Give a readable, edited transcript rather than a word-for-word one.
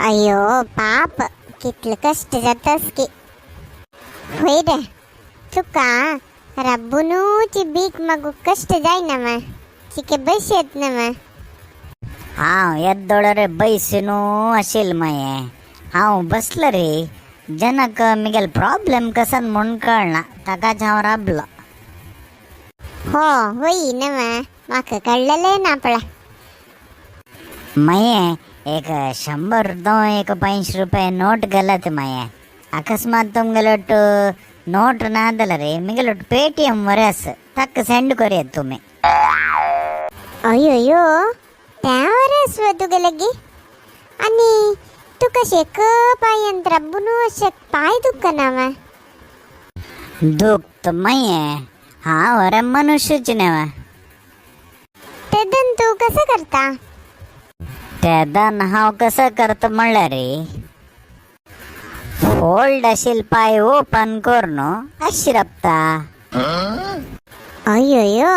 अयो पाप कितलं कष्ट जातस की होय रे तुका रब्बुनूची भीक मागू कष्ट जायना मा चिके बसत ना मा हांव येद्दोळरे बैसिनू आशिल माये हांव बसलो रे जनक मिगेल प्रॉब्लेम कसन म्हूण कळना ताकाच हांव राबलो. हो होई ना मा म्हाका कळलेले ना पळा. माये एक 100 ₹150 नोट गलत माये अकस्मात तुमगेलोट नोट नादल रे मिगेलोट पेटीएम वरस तक सेंड करियत तुम्ही. अयोयो त्यावरच तुगेलगी आणि तू कशे पायंत रब्बुनू अशक पाय दुखना मा दुखत माये हांव रे मनुष्यच नव्हे. तेदन तू कसं करता तेदन हांव कसं करता म्हणल्यार रे फोल्ड आशिल पाय ओपन करून अशी रपता. अयोयो